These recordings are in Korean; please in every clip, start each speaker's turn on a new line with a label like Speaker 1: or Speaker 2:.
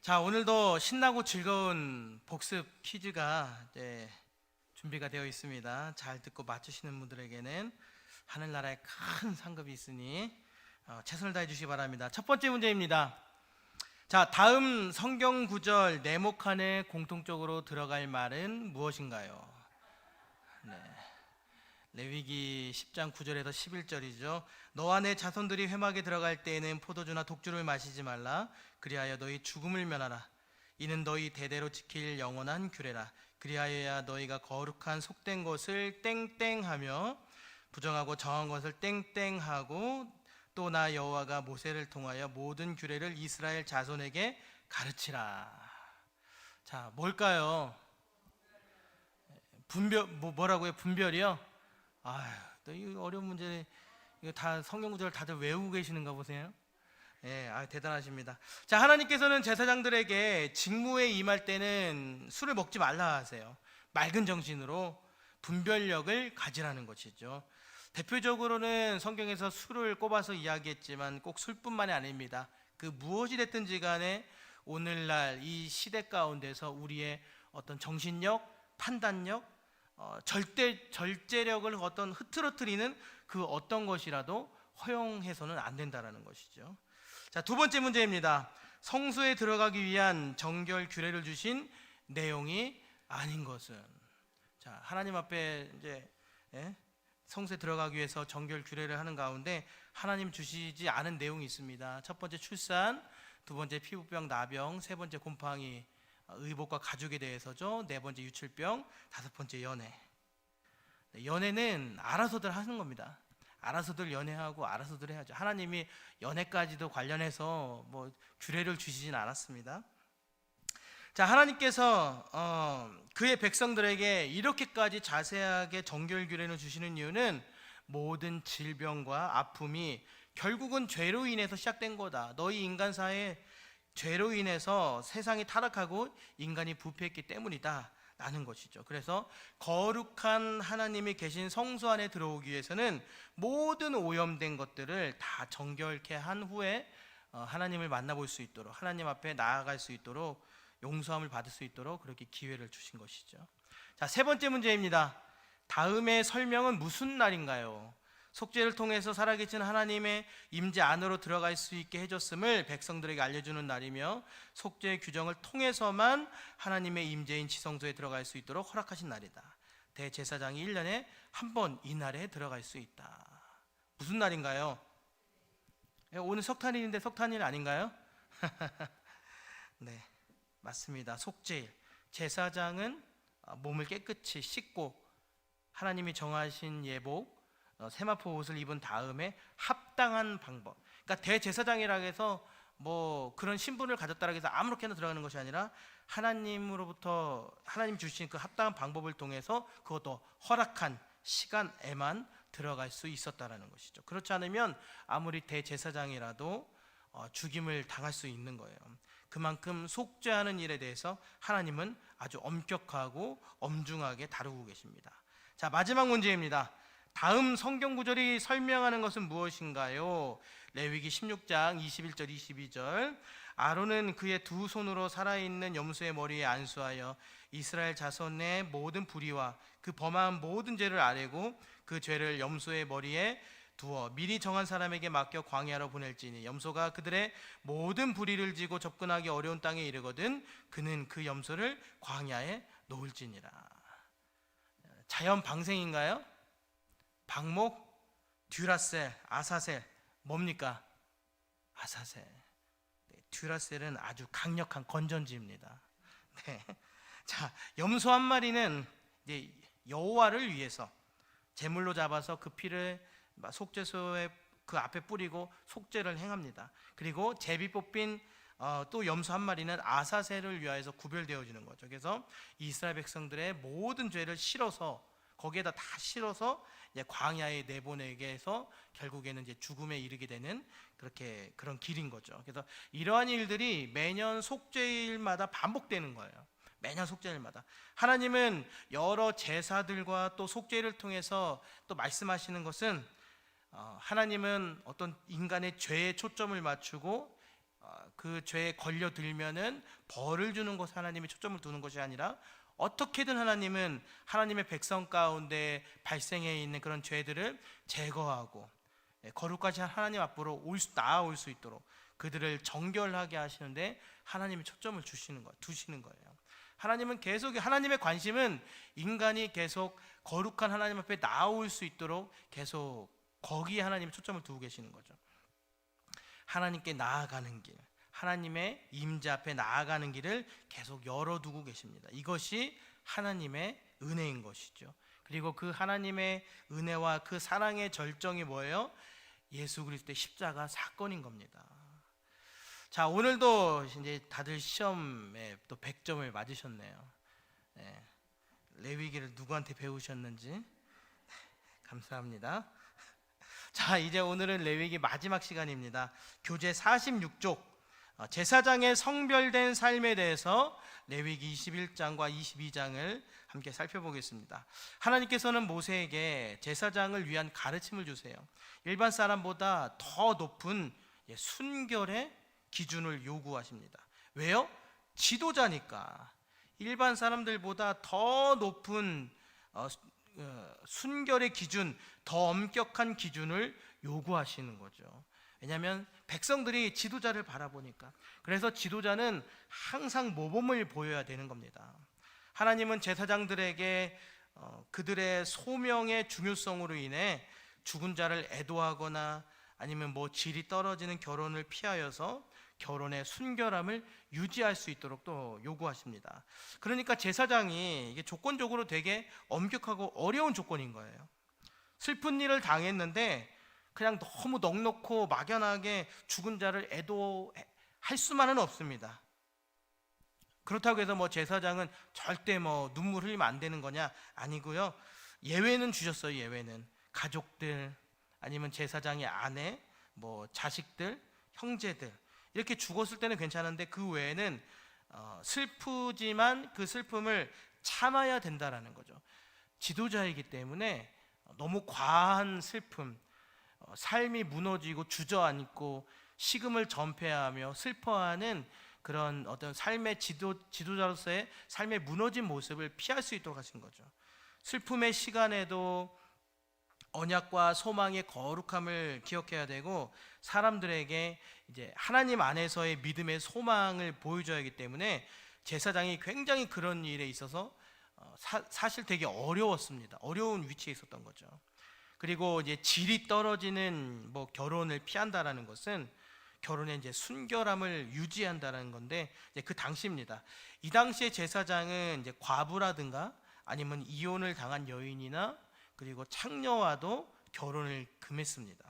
Speaker 1: 자, 오늘도 신나고 즐거운 복습 퀴즈가 준비가 되어 있습니다. 잘 듣고 맞추시는 분들에게는 하늘나라에 큰 상급이 있으니 최선을 다해 주시기 바랍니다. 첫 번째 문제입니다. 자, 다음 성경 구절 네목 안에 공통적으로 들어갈 말은 무엇인가요? 레위기 10장 9절에서 11절이죠. 너와 내 자손들이 회막에 들어갈 때에는 포도주나 독주를 마시지 말라. 그리하여 너희 죽음을 면하라. 이는 너희 대대로 지킬 영원한 규례라. 그리하여야 너희가 거룩한 속된 것을 땡땡하며 부정하고 정한 것을 땡땡하고 또 나 여호와가 모세를 통하여 모든 규례를 이스라엘 자손에게 가르치라. 자, 뭘까요? 분별, 뭐라고요? 분별이요? 또 이 어려운 문제, 이거 다 성경 구절을 다들 외우고 계시는가 보세요. 대단하십니다. 자, 하나님께서는 제사장들에게 직무에 임할 때는 술을 먹지 말라 하세요. 맑은 정신으로 분별력을 가지라는 것이죠. 대표적으로는 성경에서 술을 꼽아서 이야기했지만 꼭 술뿐만이 아닙니다. 그 무엇이 됐든지 간에 오늘날 이 시대 가운데서 우리의 어떤 정신력, 판단력, 절제력을 어떤 흐트러뜨리는 그 어떤 것이라도 허용해서는 안 된다라는 것이죠. 자, 두 번째 문제입니다. 성소에 들어가기 위한 정결 규례를 주신 내용이 아닌 것은, 자, 하나님 앞에 성소에 들어가기 위해서 정결 규례를 하는 가운데 하나님 주시지 않은 내용이 있습니다. 첫 번째 출산, 두 번째 피부병, 나병, 세 번째 곰팡이, 의복과 가죽에 대해서죠. 네 번째 유출병, 다섯 번째 연애. 연애는 알아서들 하는 겁니다. 알아서들 연애하고 알아서들 해야죠. 하나님이 연애까지도 관련해서 규례를 주시진 않았습니다. 자, 하나님께서 그의 백성들에게 이렇게까지 자세하게 정결 규례를 주시는 이유는 모든 질병과 아픔이 결국은 죄로 인해서 시작된 거다. 너희 인간사에 죄로 인해서 세상이 타락하고 인간이 부패했기 때문이다 라는 것이죠. 그래서 거룩한 하나님이 계신 성소 안에 들어오기 위해서는 모든 오염된 것들을 다 정결케 한 후에 하나님을 만나볼 수 있도록, 하나님 앞에 나아갈 수 있도록, 용서함을 받을 수 있도록 그렇게 기회를 주신 것이죠. 자, 세 번째 문제입니다. 다음의 설명은 무슨 날인가요? 속죄를 통해서 살아계신 하나님의 임재 안으로 들어갈 수 있게 해줬음을 백성들에게 알려주는 날이며, 속죄의 규정을 통해서만 하나님의 임재인 지성소에 들어갈 수 있도록 허락하신 날이다. 대제사장이 1년에 한 번 이 날에 들어갈 수 있다. 무슨 날인가요? 오늘 석탄일인데 석탄일 아닌가요? 네, 맞습니다. 속죄일. 제사장은 몸을 깨끗이 씻고 하나님이 정하신 예복, 세마포 옷을 입은 다음에 합당한 방법, 그러니까 대제사장이라고 해서 그런 신분을 가졌다라고 해서 아무렇게나 들어가는 것이 아니라 하나님으로부터 하나님 주신 그 합당한 방법을 통해서 그것도 허락한 시간에만 들어갈 수 있었다라는 것이죠. 그렇지 않으면 아무리 대제사장이라도 죽임을 당할 수 있는 거예요. 그만큼 속죄하는 일에 대해서 하나님은 아주 엄격하고 엄중하게 다루고 계십니다. 자, 마지막 문제입니다. 다음 성경 구절이 설명하는 것은 무엇인가요? 레위기 16장 21절 22절. 아론은 그의 두 손으로 살아있는 염소의 머리에 안수하여 이스라엘 자손의 모든 불의와 그 범한 모든 죄를 아뢰고 그 죄를 염소의 머리에 두어 미리 정한 사람에게 맡겨 광야로 보낼지니 염소가 그들의 모든 불의를 지고 접근하기 어려운 땅에 이르거든 그는 그 염소를 광야에 놓을지니라. 자연 방생인가요? 방목, 듀라셀, 아사셀, 뭡니까? 아사셀. 듀라셀은 아주 강력한 건전지입니다. 네. 자, 염소 한 마리는 여호와를 위해서 제물로 잡아서 그 피를 속죄소에 그 앞에 뿌리고 속죄를 행합니다. 그리고 제비 뽑힌 또 염소 한 마리는 아사셀을 위하여서 구별되어지는 거죠. 그래서 이스라엘 백성들의 모든 죄를 실어서 거기에다 다 실어서 광야에 내보내게 해서 결국에는 죽음에 이르게 되는 그런 길인 거죠. 그래서 이러한 일들이 매년 속죄일마다 반복되는 거예요. 매년 속죄일마다 하나님은 여러 제사들과 또 속죄를 통해서 또 말씀하시는 것은 하나님은 어떤 인간의 죄에 초점을 맞추고 그 죄에 걸려들면은 벌을 주는 것에 하나님이 초점을 두는 것이 아니라 어떻게든 하나님은 하나님의 백성 가운데 발생해 있는 그런 죄들을 제거하고 거룩하신 하나님 앞으로 나아올 수 있도록 그들을 정결하게 하시는데 하나님이 초점을 두시는 거예요. 하나님은 계속, 하나님의 관심은 인간이 계속 거룩한 하나님 앞에 나아올 수 있도록 계속 거기에 하나님이 초점을 두고 계시는 거죠. 하나님께 나아가는 길, 하나님의 임재 앞에 나아가는 길을 계속 열어두고 계십니다. 이것이 하나님의 은혜인 것이죠. 그리고 그 하나님의 은혜와 그 사랑의 절정이 뭐예요? 예수 그리스도의 십자가 사건인 겁니다. 자, 오늘도 이제 다들 시험에 또 100점을 맞으셨네요. 네. 레위기를 누구한테 배우셨는지 감사합니다. 자, 이제 오늘은 레위기 마지막 시간입니다. 교재 46쪽 제사장의 성별된 삶에 대해서 레위기 21장과 22장을 함께 살펴보겠습니다. 하나님께서는 모세에게 제사장을 위한 가르침을 주세요. 일반 사람보다 더 높은 순결의 기준을 요구하십니다. 왜요? 지도자니까. 일반 사람들보다 더 높은 순결의 기준, 더 엄격한 기준을 요구하시는 거죠. 왜냐하면 백성들이 지도자를 바라보니까. 그래서 지도자는 항상 모범을 보여야 되는 겁니다. 하나님은 제사장들에게 그들의 소명의 중요성으로 인해 죽은 자를 애도하거나 아니면 질이 떨어지는 결혼을 피하여서 결혼의 순결함을 유지할 수 있도록 또 요구하십니다. 그러니까 제사장이 이게 조건적으로 되게 엄격하고 어려운 조건인 거예요. 슬픈 일을 당했는데 그냥 너무 넉넉고 막연하게 죽은 자를 애도할 수만은 없습니다. 그렇다고 해서 제사장은 절대 눈물 흘리면 안 되는 거냐? 아니고요. 예외는 주셨어요. 예외는 가족들 아니면 제사장의 아내, 자식들, 형제들 이렇게 죽었을 때는 괜찮은데 그 외에는 슬프지만 그 슬픔을 참아야 된다라는 거죠. 지도자이기 때문에 너무 과한 슬픔, 삶이 무너지고 주저앉고 식음을 전폐하며 슬퍼하는 그런 어떤 삶의 지도자로서의 삶의 무너진 모습을 피할 수 있도록 하신 거죠. 슬픔의 시간에도 언약과 소망의 거룩함을 기억해야 되고 사람들에게 이제 하나님 안에서의 믿음의 소망을 보여줘야 하기 때문에 제사장이 굉장히 그런 일에 있어서 사실 되게 어려웠습니다. 어려운 위치에 있었던 거죠. 그리고 이제 질이 떨어지는 결혼을 피한다라는 것은 결혼의 이제 순결함을 유지한다라는 건데 이제 그 당시입니다. 이 당시에 제사장은 이제 과부라든가 아니면 이혼을 당한 여인이나 그리고 창녀와도 결혼을 금했습니다.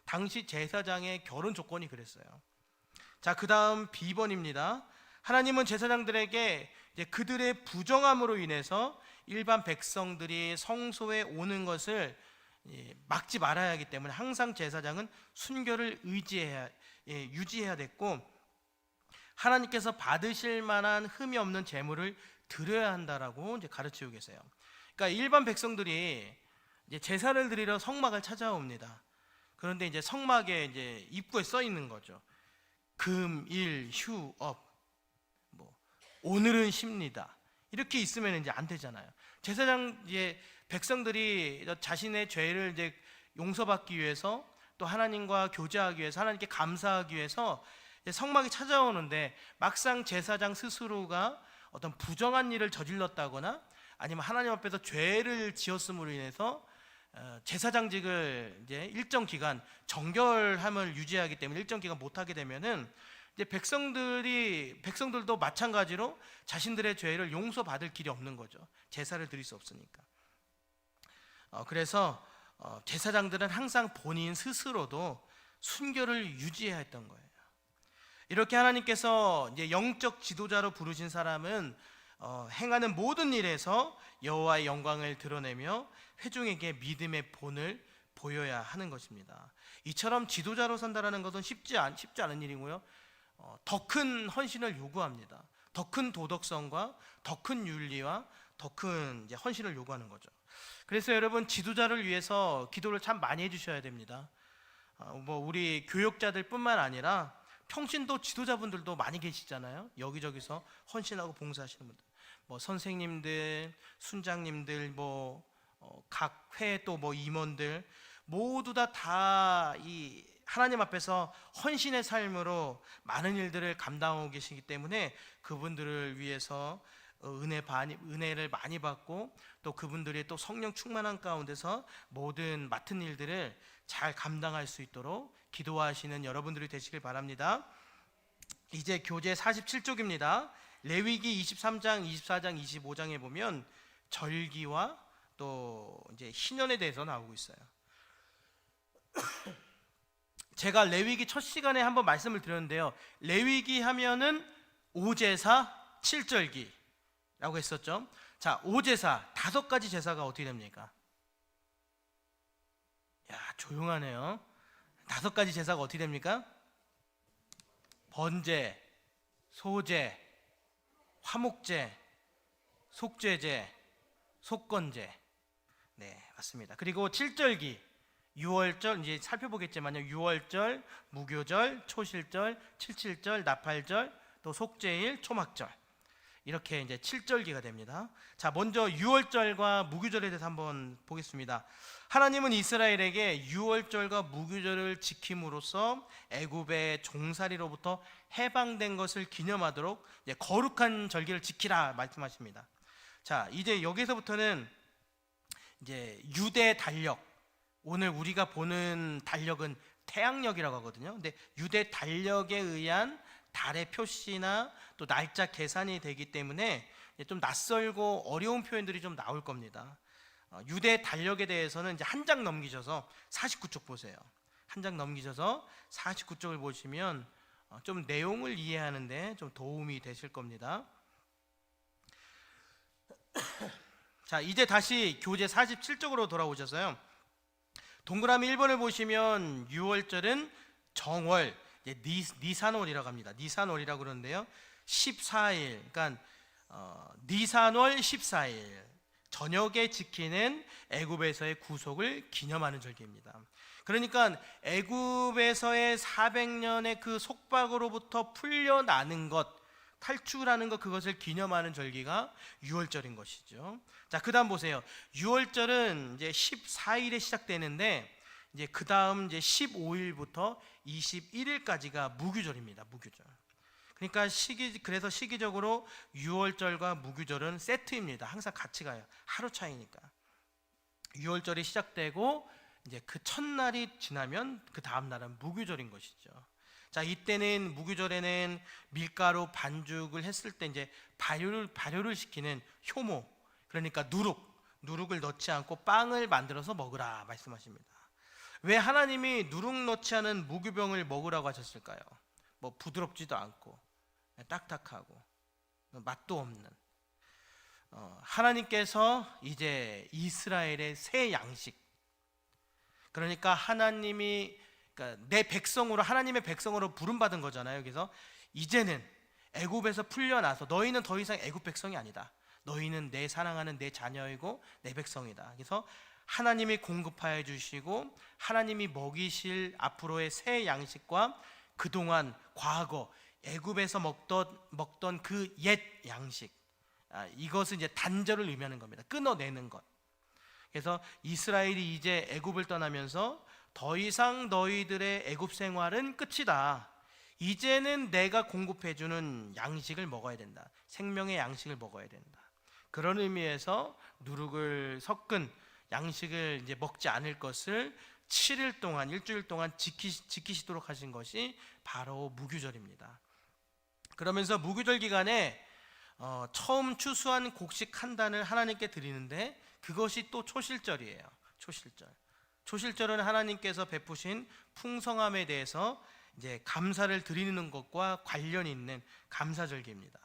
Speaker 1: 당시 제사장의 결혼 조건이 그랬어요. 자, 그 다음 B번입니다. 하나님은 제사장들에게 이제 그들의 부정함으로 인해서 일반 백성들이 성소에 오는 것을 막지 말아야 하기 때문에 항상 제사장은 순결을 유지해야 됐고 하나님께서 받으실 만한 흠이 없는 제물을 드려야 한다라고 이제 가르치고 계세요. 그러니까 일반 백성들이 이제 제사를 드리러 성막을 찾아옵니다. 그런데 이제 성막에 이제 입구에 써 있는 거죠. 금, 일, 휴, 업. 오늘은 쉽니다. 이렇게 있으면 이제 안 되잖아요. 제사장 이제 백성들이 자신의 죄를 이제 용서받기 위해서 또 하나님과 교제하기 위해서 하나님께 감사하기 위해서 성막에 찾아오는데 막상 제사장 스스로가 어떤 부정한 일을 저질렀다거나 아니면 하나님 앞에서 죄를 지었음으로 인해서 제사장직을 이제 일정 기간 정결함을 유지하기 때문에 일정 기간 못 하게 되면은 이제 백성들도 마찬가지로 자신들의 죄를 용서받을 길이 없는 거죠. 제사를 드릴 수 없으니까. 그래서 제사장들은 항상 본인 스스로도 순결을 유지해야 했던 거예요. 이렇게 하나님께서 이제 영적 지도자로 부르신 사람은 행하는 모든 일에서 여호와의 영광을 드러내며 회중에게 믿음의 본을 보여야 하는 것입니다. 이처럼 지도자로 산다라는 것은 쉽지 않은 일이고요. 더 큰 헌신을 요구합니다. 더 큰 도덕성과 더 큰 윤리와 더 큰 헌신을 요구하는 거죠. 그래서 여러분 지도자를 위해서 기도를 참 많이 해주셔야 됩니다. 우리 교역자들뿐만 아니라 평신도 지도자분들도 많이 계시잖아요. 여기저기서 헌신하고 봉사하시는 분들, 뭐 선생님들, 순장님들, 각 회 또 임원들 모두 다 이 하나님 앞에서 헌신의 삶으로 많은 일들을 감당하고 계시기 때문에 그분들을 위해서 은혜를 많이 받고 또 그분들이 또 성령 충만한 가운데서 모든 맡은 일들을 잘 감당할 수 있도록 기도하시는 여러분들이 되시길 바랍니다. 이제 교재 47쪽입니다. 레위기 23장, 24장, 25장에 보면 절기와 또 이제 신년에 대해서 나오고 있어요. 제가 레위기 첫 시간에 한번 말씀을 드렸는데요. 레위기 하면은 오제사, 칠절기라고 했었죠. 자, 오제사 5가지 제사가 어떻게 됩니까? 야, 조용하네요. 5가지 제사가 어떻게 됩니까? 번제, 소제, 화목제, 속죄제, 속건제. 네, 맞습니다. 그리고 칠절기, 유월절, 이제 살펴보겠지만요. 유월절, 무교절, 초실절, 칠칠절, 나팔절, 또 속죄일, 초막절. 이렇게 이제 7절기가 됩니다. 자, 먼저 유월절과 무교절에 대해서 한번 보겠습니다. 하나님은 이스라엘에게 유월절과 무교절을 지킴으로써 애굽의 종살이로부터 해방된 것을 기념하도록 이제 거룩한 절기를 지키라 말씀하십니다. 자, 이제 여기서부터는 이제 유대 달력, 오늘 우리가 보는 달력은 태양력이라고 하거든요. 근데 유대 달력에 의한 달의 표시나 또 날짜 계산이 되기 때문에 좀 낯설고 어려운 표현들이 좀 나올 겁니다. 유대 달력에 대해서는 이제 한 장 넘기셔서 49쪽 보세요. 한 장 넘기셔서 49쪽을 보시면 좀 내용을 이해하는데 좀 도움이 되실 겁니다. 자, 이제 다시 교재 47쪽으로 돌아오셔서요. 동그라미 1번을 보시면 유월절은 정월, 니산월이라고 합니다. 니산월이라고 그러는데요. 14일, 그러니까 니산월 14일 저녁에 지키는 애굽에서의 구속을 기념하는 절기입니다. 그러니까 애굽에서의 400년의 그 속박으로부터 풀려나는 것, 탈출하는 것, 그것을 기념하는 절기가 유월절인 것이죠. 자, 그다음 보세요. 유월절은 이제 14일에 시작되는데 이제 그다음 이제 15일부터 21일까지가 무교절입니다. 무교절. 그러니까 그래서 시기적으로 유월절과 무교절은 세트입니다. 항상 같이 가요. 하루 차이니까. 유월절이 시작되고 이제 그 첫날이 지나면 그 다음 날은 무교절인 것이죠. 자, 이때는 무교절에는 밀가루 반죽을 했을 때 이제 발효를 시키는 효모, 그러니까 누룩을 넣지 않고 빵을 만들어서 먹으라 말씀하십니다. 왜 하나님이 누룩 넣지 않은 무교병을 먹으라고 하셨을까요? 뭐 부드럽지도 않고 딱딱하고 맛도 없는, 하나님께서 이제 이스라엘의 새 양식, 그러니까 그러니까 내 백성으로, 하나님의 백성으로 부름받은 거잖아요. 그래서 이제는 애굽에서 풀려나서 너희는 더 이상 애굽 백성이 아니다. 너희는 내 사랑하는 내 자녀이고 내 백성이다. 그래서 하나님이 공급하여 주시고 하나님이 먹이실 앞으로의 새 양식과 그동안 과거 애굽에서 먹던 그 옛 양식, 이것은 이제 단절을 의미하는 겁니다. 끊어내는 것. 그래서 이스라엘이 이제 애굽을 떠나면서 더 이상 너희들의 애굽 생활은 끝이다. 이제는 내가 공급해주는 양식을 먹어야 된다. 생명의 양식을 먹어야 된다. 그런 의미에서 누룩을 섞은 양식을 이제 먹지 않을 것을 7일 동안, 일주일 동안 지키시도록 하신 것이 바로 무교절입니다. 그러면서 무교절 기간에 처음 추수한 곡식 한 단을 하나님께 드리는데 그것이 또 초실절이에요. 초실절은 하나님께서 베푸신 풍성함에 대해서 이제 감사를 드리는 것과 관련이 있는 감사절기입니다.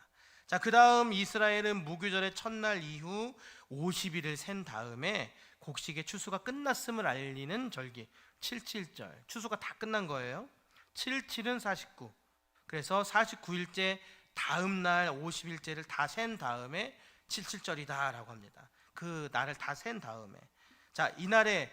Speaker 1: 자, 그 다음 이스라엘은 무교절의 첫날 이후 50일을 센 다음에 곡식의 추수가 끝났음을 알리는 절기, 칠칠절. 추수가 다 끝난 거예요. 77은 49. 그래서 49일째 다음 날 50일째를 다 센 다음에 칠칠절이다라고 합니다. 그 날을 다 센 다음에, 자, 이날에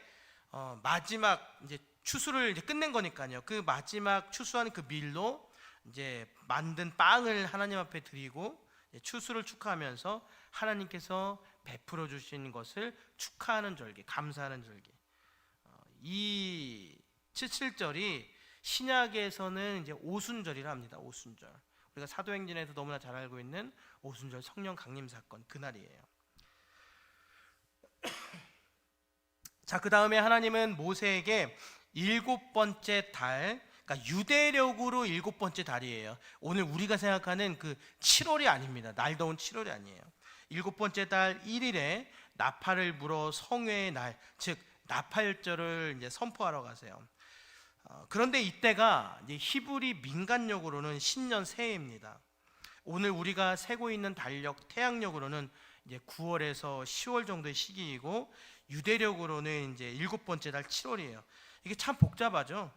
Speaker 1: 마지막 이제 추수를 이제 끝낸 거니까요. 그 마지막 추수한 그 밀로 이제 만든 빵을 하나님 앞에 드리고 추수를 축하하면서 하나님께서 베풀어 주신 것을 축하하는 절기, 감사하는 절기. 이 77절이 신약에서는 이제 오순절이라 합니다. 오순절. 우리가 사도행전에서 너무나 잘 알고 있는 오순절 성령 강림 사건 그날이에요. 자, 그 다음에 하나님은 모세에게 7번째 달, 그러니까 유대력으로 7번째 달이에요. 오늘 우리가 생각하는 그 7월이 아닙니다. 날 더운 7월이 아니에요. 7번째 달 1일에 나팔을 불어 성회의 날, 즉 나팔절을 이제 선포하러 가세요. 그런데 이때가 이제 히브리 민간력으로는 신년 새해입니다. 오늘 우리가 세고 있는 달력 태양력으로는 이제 9월에서 10월 정도의 시기이고 유대력으로는 이제 7번째 달 7월이에요. 이게 참 복잡하죠.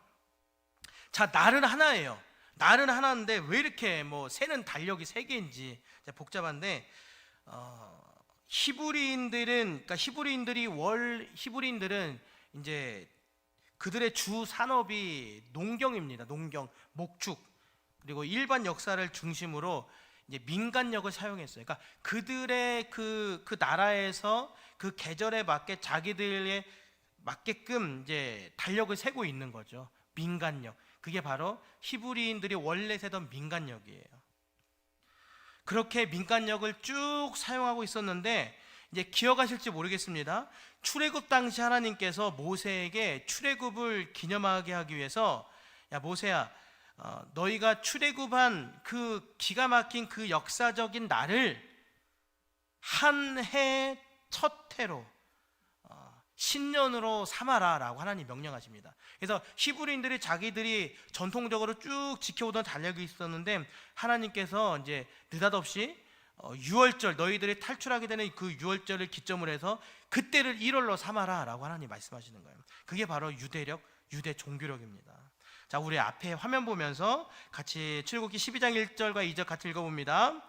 Speaker 1: 자, 날은 하나예요. 날은 하나인데 왜 이렇게 뭐 세는 달력이 3개인지 복잡한데 히브리인들은 이제 그들의 주 산업이 농경입니다. 농경, 목축, 그리고 일반 역사를 중심으로 이제 민간력을 사용했어요. 그러니까 그들의 그 나라에서 그 계절에 맞게 자기들에 맞게끔 이제 달력을 세고 있는 거죠. 민간력. 그게 바로 히브리인들이 원래 세던 민간력이에요. 그렇게 민간력을 쭉 사용하고 있었는데 이제 기억하실지 모르겠습니다. 출애굽 당시 하나님께서 모세에게 출애굽을 기념하게 하기 위해서 야 모세야, 너희가 출애굽한 그 기가 막힌 그 역사적인 날을 한 해 첫 해로 신년으로 삼아라 라고 하나님 명령하십니다. 그래서 히브리인들이 자기들이 전통적으로 쭉 지켜오던 달력이 있었는데 하나님께서 이제 느닷없이 6월절, 너희들이 탈출하게 되는 그 6월절을 기점으로 해서 그때를 1월로 삼아라 라고 하나님 말씀하시는 거예요. 그게 바로 유대력, 유대 종교력입니다. 자, 우리 앞에 화면 보면서 같이 출애굽기 12장 1절과 2절 같이 읽어봅니다.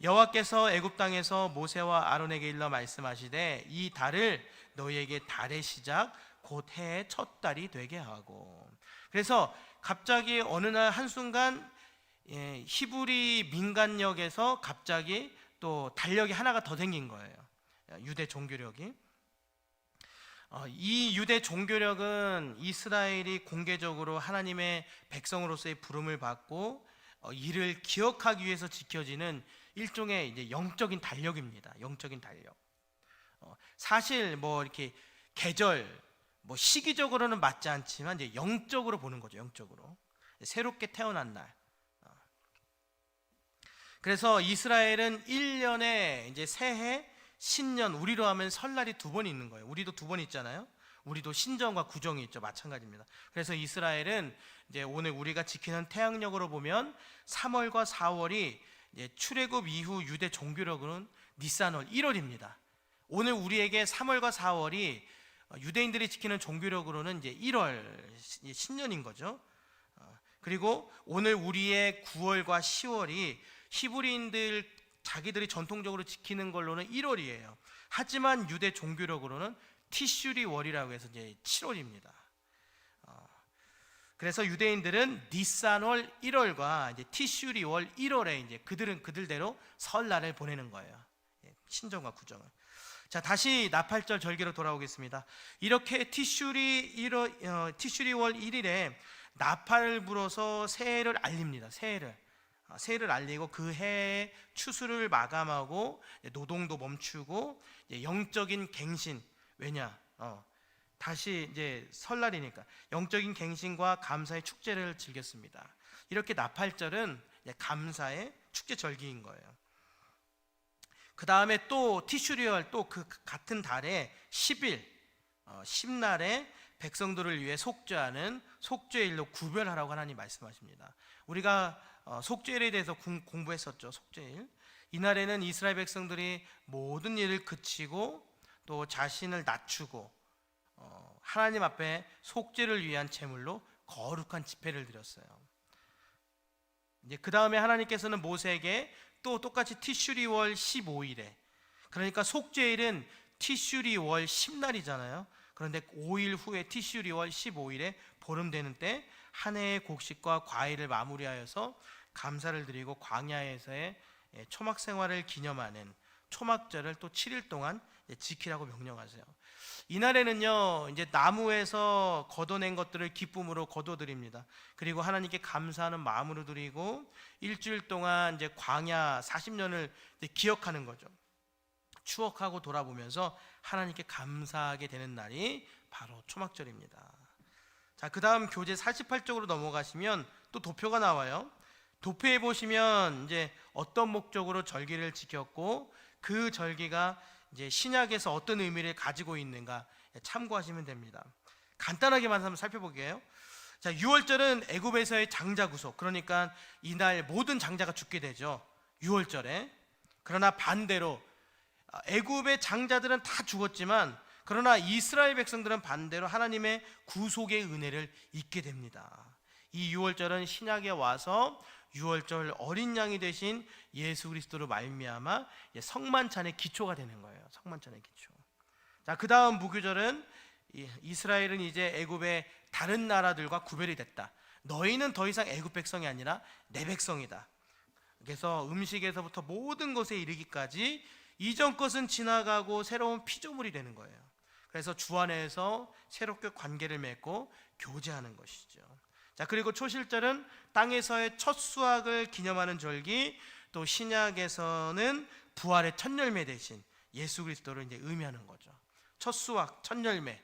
Speaker 1: 여호와께서 애굽 땅에서 모세와 아론에게 일러 말씀하시되 이 달을 너희에게 달의 시작 곧 해의 첫 달이 되게 하고. 그래서 갑자기 어느 날 한순간 히브리 민간력에서 갑자기 또 달력이 하나가 더 생긴 거예요. 유대 종교력이. 이 유대 종교력은 이스라엘이 공개적으로 하나님의 백성으로서의 부름을 받고 이를 기억하기 위해서 지켜지는 일종의 이제 영적인 달력입니다. 영적인 달력. 사실 뭐 이렇게 계절, 뭐 시기적으로는 맞지 않지만 이제 영적으로 보는 거죠. 영적으로 새롭게 태어난 날. 그래서 이스라엘은 1년에 이제 새해, 신년, 우리로 하면 설날이 2번 있는 거예요. 우리도 2번 있잖아요. 우리도 신정과 구정이 있죠. 마찬가지입니다. 그래서 이스라엘은 이제 오늘 우리가 지키는 태양력으로 보면 3월과 4월이 이제 출애굽 이후 유대 종교력으로는 니산월 1월입니다. 오늘 우리에게 3월과 4월이 유대인들이 지키는 종교력으로는 이제 1월 신년인 거죠. 그리고 오늘 우리의 9월과 10월이 히브리인들 자기들이 전통적으로 지키는 걸로는 1월이에요. 하지만 유대 종교력으로는 티슈리 월이라고 해서 이제 7월입니다. 그래서 유대인들은 니산월 1월과 이제 티슈리 월 1월에 이제 그들은 그들대로 설날을 보내는 거예요. 신정과 구정을. 자, 다시 나팔절 절기로 돌아오겠습니다. 이렇게 티슈리 월 1일에 나팔을 불어서 새해를 알립니다. 새해를 알리고 그 해의 추수를 마감하고 노동도 멈추고 영적인 갱신. 왜냐? 다시 이제 설날이니까 영적인 갱신과 감사의 축제를 즐겼습니다. 이렇게 나팔절은 감사의 축제 절기인 거예요. 그 다음에 또 티슈리월 또 그 같은 달에 10일 10날에 백성들을 위해 속죄하는 속죄일로 구별하라고 하나님 말씀하십니다. 우리가 속죄일에 대해서 공부했었죠. 속죄일. 이날에는 이스라엘 백성들이 모든 일을 그치고 또 자신을 낮추고 하나님 앞에 속죄를 위한 제물로 거룩한 집회를 드렸어요. 이제 그 다음에 하나님께서는 모세에게 또 똑같이 티슈리월 15일에, 그러니까 속죄일은 티슈리월 10날이잖아요. 그런데 5일 후에 티슈리월 15일에 보름 되는 때 한 해의 곡식과 과일을 마무리하여서 감사를 드리고 광야에서의 초막 생활을 기념하는 초막절을 또 7일 동안 지키라고 명령하세요. 이날에는요, 이제 나무에서 걷어낸 것들을 기쁨으로 거둬드립니다. 그리고 하나님께 감사하는 마음으로 드리고 일주일 동안 이제 광야 40년을 기억하는 거죠. 추억하고 돌아보면서 하나님께 감사하게 되는 날이 바로 초막절입니다. 자, 그 다음 교재 48쪽으로 넘어가시면 또 도표가 나와요. 도표에 보시면 이제 어떤 목적으로 절기를 지켰고 그 절기가 이제 신약에서 어떤 의미를 가지고 있는가 참고하시면 됩니다. 간단하게만 한번 살펴볼게요. 자, 6월절은 애굽에서의 장자 구속, 그러니까 이날 모든 장자가 죽게 되죠, 6월절에. 그러나 반대로 애굽의 장자들은 다 죽었지만 그러나 이스라엘 백성들은 반대로 하나님의 구속의 은혜를 잊게 됩니다. 이 6월절은 신약에 와서 6월절 어린 양이 되신 예수 그리스도로 말미암아 성만찬의 기초가 되는 거예요. 성만찬의 기초. 자, 그 다음 무교절은 이스라엘은 이제 애굽의 다른 나라들과 구별이 됐다. 너희는 더 이상 애굽 백성이 아니라 내 백성이다. 그래서 음식에서부터 모든 것에 이르기까지 이전 것은 지나가고 새로운 피조물이 되는 거예요. 그래서 주 안에서 새롭게 관계를 맺고 교제하는 것이죠. 자, 그리고 초실절은 땅에서의 첫 수확을 기념하는 절기, 또 신약에서는 부활의 첫 열매 대신 예수 그리스도를 이제 의미하는 거죠. 첫 수확, 첫 열매.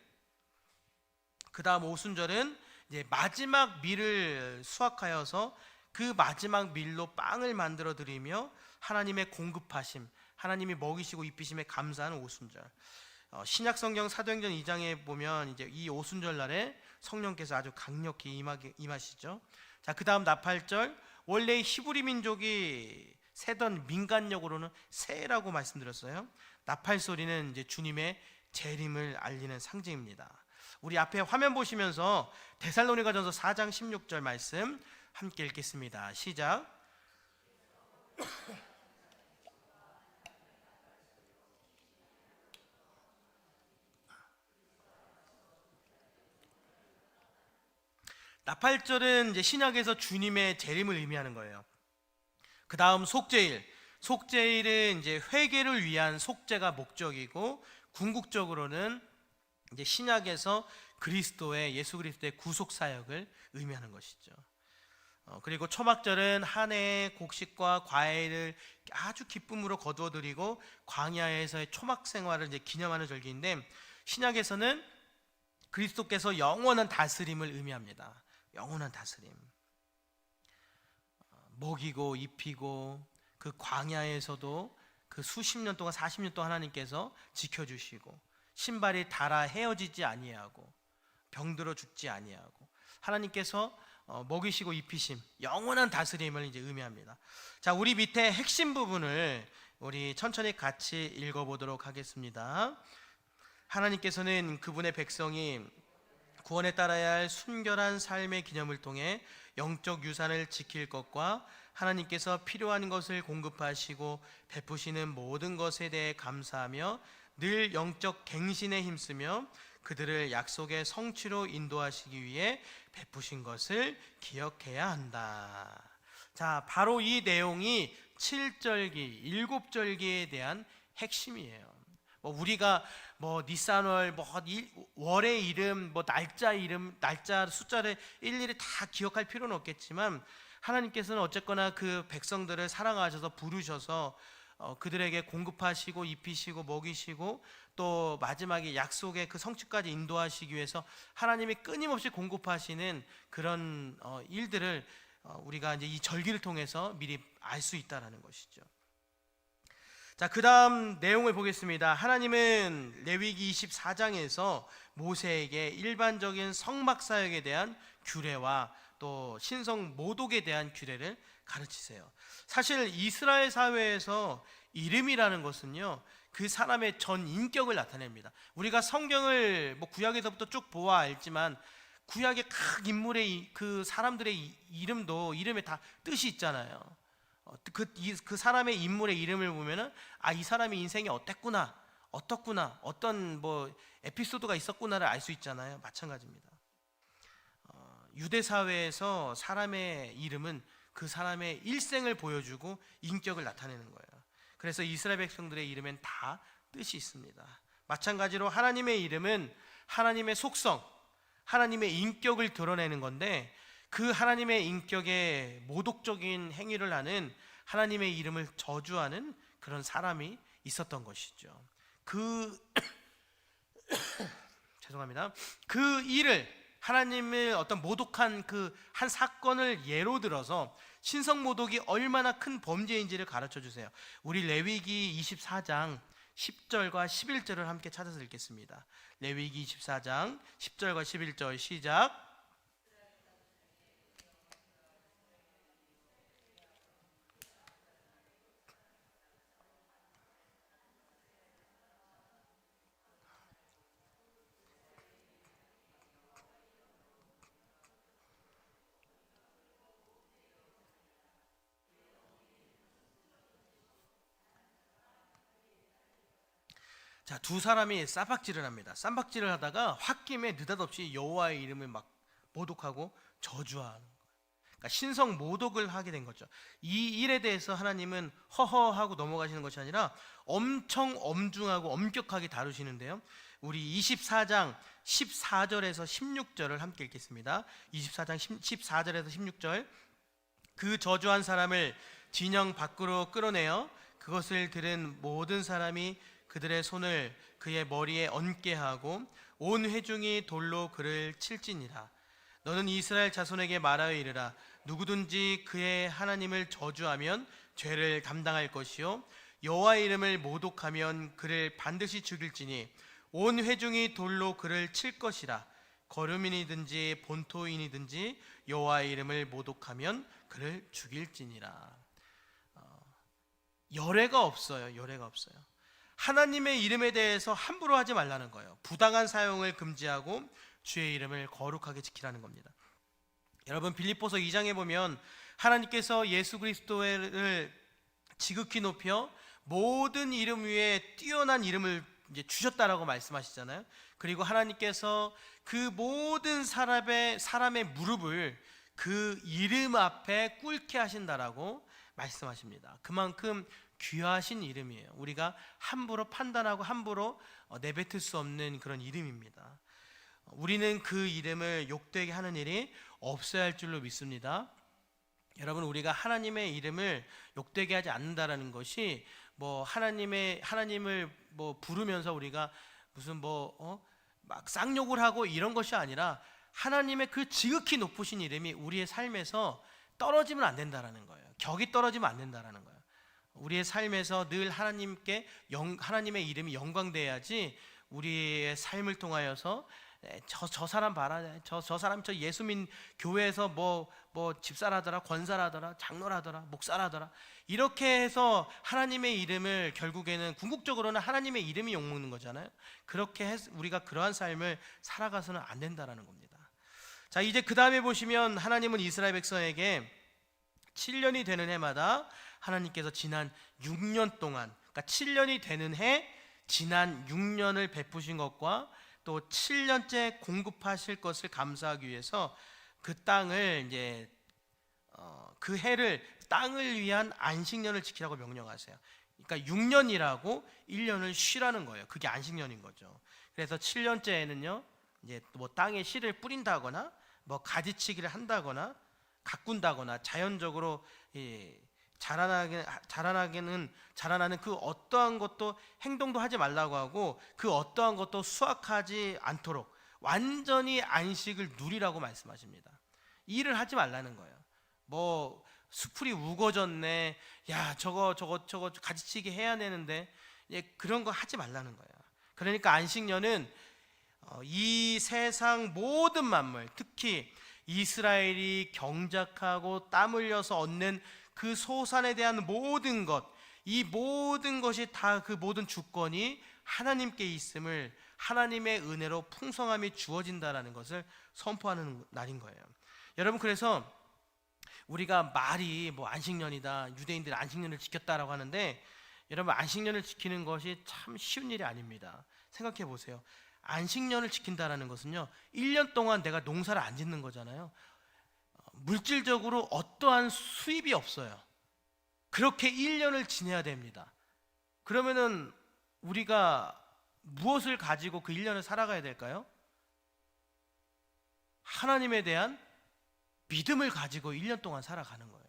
Speaker 1: 그 다음 오순절은 이제 마지막 밀을 수확하여서 그 마지막 밀로 빵을 만들어 드리며 하나님의 공급하심, 하나님이 먹이시고 입히심에 감사하는 오순절. 신약 성경 사도행전 2장에 보면 이제 이 오순절 날에 성령께서 아주 강력히 임하시죠. 자, 그 다음 나팔절. 원래 히브리 민족이 세던 민간력으로는 새라고 말씀드렸어요. 나팔 소리는 이제 주님의 재림을 알리는 상징입니다. 우리 앞에 화면 보시면서 데살로니가전서 4장 16절 말씀 함께 읽겠습니다. 시작. 나팔절은 이제 신약에서 주님의 재림을 의미하는 거예요. 그 다음 속죄일. 속죄일은 이제 회개를 위한 속죄가 목적이고 궁극적으로는 이제 신약에서 그리스도의 예수 그리스도의 구속 사역을 의미하는 것이죠. 그리고 초막절은 한 해의 곡식과 과일을 아주 기쁨으로 거두어드리고 광야에서의 초막 생활을 이제 기념하는 절기인데 신약에서는 그리스도께서 영원한 다스림을 의미합니다. 영원한 다스림. 먹이고 입히고 그 광야에서도 그 수십 년 동안 40년 동안 하나님께서 지켜주시고 신발이 닳아 헤어지지 아니하고 병들어 죽지 아니하고 하나님께서 먹이시고 입히심, 영원한 다스림을 이제 의미합니다. 자, 우리 밑에 핵심 부분을 우리 천천히 같이 읽어보도록 하겠습니다. 하나님께서는 그분의 백성이 구원에 따라야 할 순결한 삶의 기념을 통해 영적 유산을 지킬 것과 하나님께서 필요한 것을 공급하시고 베푸시는 모든 것에 대해 감사하며 늘 영적 갱신에 힘쓰며 그들을 약속의 성취로 인도하시기 위해 베푸신 것을 기억해야 한다. 자, 바로 이 내용이 7절기, 7절기에 대한 핵심이에요. 우리가 니산월, 월의 이름, 날짜 이름, 날짜 숫자를 일일이 다 기억할 필요는 없겠지만 하나님께서는 어쨌거나 그 백성들을 사랑하셔서 부르셔서 그들에게 공급하시고 입히시고 먹이시고 또 마지막에 약속의 그 성취까지 인도하시기 위해서 하나님이 끊임없이 공급하시는 그런 일들을 우리가 이제 이 절기를 통해서 미리 알 수 있다라는 것이죠. 자, 그 다음 내용을 보겠습니다. 하나님은 레위기 24장에서 모세에게 일반적인 성막 사역에 대한 규례와 또 신성 모독에 대한 규례를 가르치세요. 사실 이스라엘 사회에서 이름이라는 것은요, 그 사람의 전 인격을 나타냅니다. 우리가 성경을 구약에서부터 쭉 보아 알지만 구약의 각 인물의 그 사람들의 이름도 이름에 다 뜻이 있잖아요. 그 사람의 인물의 이름을 보면은 이 사람의 인생이 어땠구나, 어떻구나, 어떤 에피소드가 있었구나를 알 수 있잖아요. 마찬가지입니다. 유대 사회에서 사람의 이름은 그 사람의 일생을 보여주고 인격을 나타내는 거예요. 그래서 이스라엘 백성들의 이름엔 다 뜻이 있습니다. 마찬가지로 하나님의 이름은 하나님의 속성, 하나님의 인격을 드러내는 건데, 그 하나님의 인격에 모독적인 행위를 하는, 하나님의 이름을 저주하는 그런 사람이 있었던 것이죠. 죄송합니다. 그 일을, 하나님을 어떤 모독한 그 한 사건을 예로 들어서 신성 모독이 얼마나 큰 범죄인지를 가르쳐 주세요. 우리 레위기 24장 10절과 11절을 함께 찾아서 읽겠습니다. 레위기 24장 10절과 11절 시작. 자, 두 사람이 쌈박질을 합니다. 쌈박질을 하다가 홧김에 느닷없이 여호와의 이름을 막 모독하고 저주하는 거예요. 그러니까 신성 모독을 하게 된 거죠. 이 일에 대해서 하나님은 허허하고 넘어가시는 것이 아니라 엄청 엄중하고 엄격하게 다루시는데요. 우리 24장 14절에서 16절을 함께 읽겠습니다. 24장 14절에서 16절. 그 저주한 사람을 진영 밖으로 끌어내어 그것을 들은 모든 사람이 그들의 손을 그의 머리에 얹게 하고 온 회중이 돌로 그를 칠지니라. 너는 이스라엘 자손에게 말하여 이르라. 누구든지 그의 하나님을 저주하면 죄를 담당할 것이요 여호와의 이름을 모독하면 그를 반드시 죽일지니 온 회중이 돌로 그를 칠 것이라. 거류민이든지 본토인이든지 여호와의 이름을 모독하면 그를 죽일지니라. 열애가 없어요. 열애가 없어요. 하나님의 이름에 대해서 함부로 하지 말라는 거예요. 부당한 사용을 금지하고 주의 이름을 거룩하게 지키라는 겁니다. 여러분, 빌립보서 2장에 보면 하나님께서 예수 그리스도를 지극히 높여 모든 이름 위에 뛰어난 이름을 이제 주셨다라고 말씀하시잖아요. 그리고 하나님께서 그 모든 사람의 무릎을 그 이름 앞에 꿇게 하신다라고 말씀하십니다. 그만큼 귀하신 이름이에요. 우리가 함부로 판단하고 함부로 내뱉을 수 없는 그런 이름입니다. 우리는 그 이름을 욕되게 하는 일이 없어야 할 줄로 믿습니다. 여러분, 우리가 하나님의 이름을 욕되게 하지 않는다라는 것이 뭐 하나님을 뭐 부르면서 우리가 무슨 막 쌍욕을 하고 이런 것이 아니라 하나님의 그 지극히 높으신 이름이 우리의 삶에서 떨어지면 안 된다라는 거예요. 격이 떨어지면 안 된다라는 거예요. 우리의 삶에서 늘 하나님의 이름이 영광돼야지 우리의 삶을 통하여서 저 사람 봐라, 저 사람 저 예수민 교회에서 뭐 집사라더라, 권사라더라, 장로라더라, 목사라더라, 이렇게 해서 하나님의 이름을 결국에는 궁극적으로는 하나님의 이름이 욕먹는 거잖아요. 그렇게 해서 우리가 그러한 삶을 살아가서는 안 된다라는 겁니다. 자, 이제 그 다음에 보시면 하나님은 이스라엘 백성에게 7년이 되는 해마다 하나님께서 지난 6년 동안, 그러니까 7년이 되는 해 지난 6년을 베푸신 것과 또 7년째 공급하실 것을 감사하기 위해서 그 땅을 이제 그 해를 땅을 위한 안식년을 지키라고 명령하세요. 그러니까 6년이라고 1년을 쉬라는 거예요. 그게 안식년인 거죠. 그래서 7년째에는요, 이제 뭐 땅에 씨를 뿌린다거나 뭐 가지치기를 한다거나 가꾼다거나 자연적으로 자라나는 그 어떠한 것도 행동도 하지 말라고 하고 그 어떠한 것도 수확하지 않도록 완전히 안식을 누리라고 말씀하십니다. 일을 하지 말라는 거예요. 뭐 수풀이 우거졌네, 야 저거 가지치기 해야 되는데, 그런 거 하지 말라는 거예요. 그러니까 안식년은 이 세상 모든 만물, 특히 이스라엘이 경작하고 땀 흘려서 얻는 그 소산에 대한 모든 것, 이 모든 것이 다 그 모든 주권이 하나님께 있음을, 하나님의 은혜로 풍성함이 주어진다라는 것을 선포하는 날인 거예요. 여러분, 그래서 우리가 말이 뭐 안식년이다, 유대인들 안식년을 지켰다라고 하는데, 여러분, 안식년을 지키는 것이 참 쉬운 일이 아닙니다. 생각해 보세요. 안식년을 지킨다라는 것은요, 1년 동안 내가 농사를 안 짓는 거잖아요. 물질적으로 어떠한 수입이 없어요. 그렇게 1년을 지내야 됩니다. 그러면은 우리가 무엇을 가지고 그 1년을 살아가야 될까요? 하나님에 대한 믿음을 가지고 1년 동안 살아가는 거예요.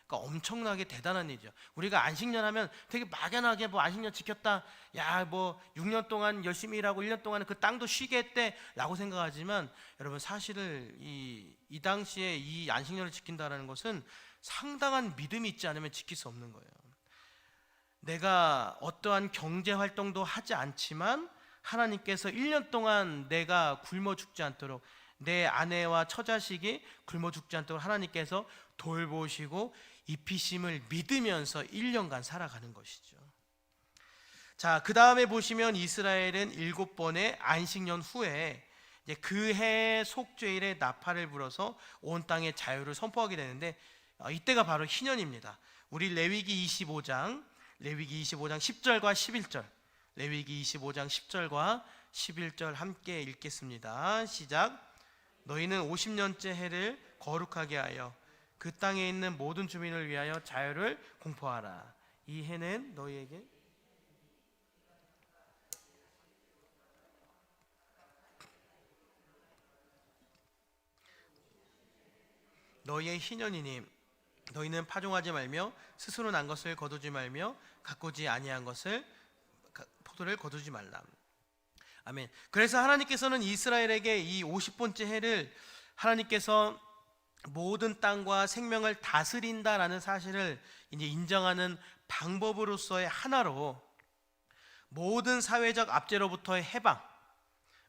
Speaker 1: 그러니까 엄청나게 대단한 일이죠. 우리가 안식년 하면 되게 막연하게 뭐 안식년 지켰다, 야 뭐 6년 동안 열심히 일하고 1년 동안 그 땅도 쉬게 했대 라고 생각하지만, 여러분 사실은 이 당시에 이 안식년을 지킨다는 것은 상당한 믿음이 있지 않으면 지킬 수 없는 거예요. 내가 어떠한 경제 활동도 하지 않지만 하나님께서 1년 동안 내가 굶어 죽지 않도록, 내 아내와 처자식이 굶어 죽지 않도록 하나님께서 돌보시고 입히심을 믿으면서 1년간 살아가는 것이죠. 자, 그 다음에 보시면 이스라엘은 7번의 안식년 후에 이제 그 해의 속죄일에 나팔을 불어서 온 땅에 자유를 선포하게 되는데, 이때가 바로 희년입니다. 우리 레위기 25장 10절과 11절, 레위기 25장 10절과 11절 함께 읽겠습니다. 시작. 너희는 50년째 해를 거룩하게 하여 그 땅에 있는 모든 주민을 위하여 자유를 공포하라. 이 해는 너희에게 너희의 희년이니 너희는 파종하지 말며 스스로 난 것을 거두지 말며 가꾸지 아니한 것을 포도를 거두지 말라. 아멘. 그래서 하나님께서는 이스라엘에게 이 50번째 해를 하나님께서 모든 땅과 생명을 다스린다라는 사실을 이제 인정하는 방법으로서의 하나로, 모든 사회적 압제로부터의 해방,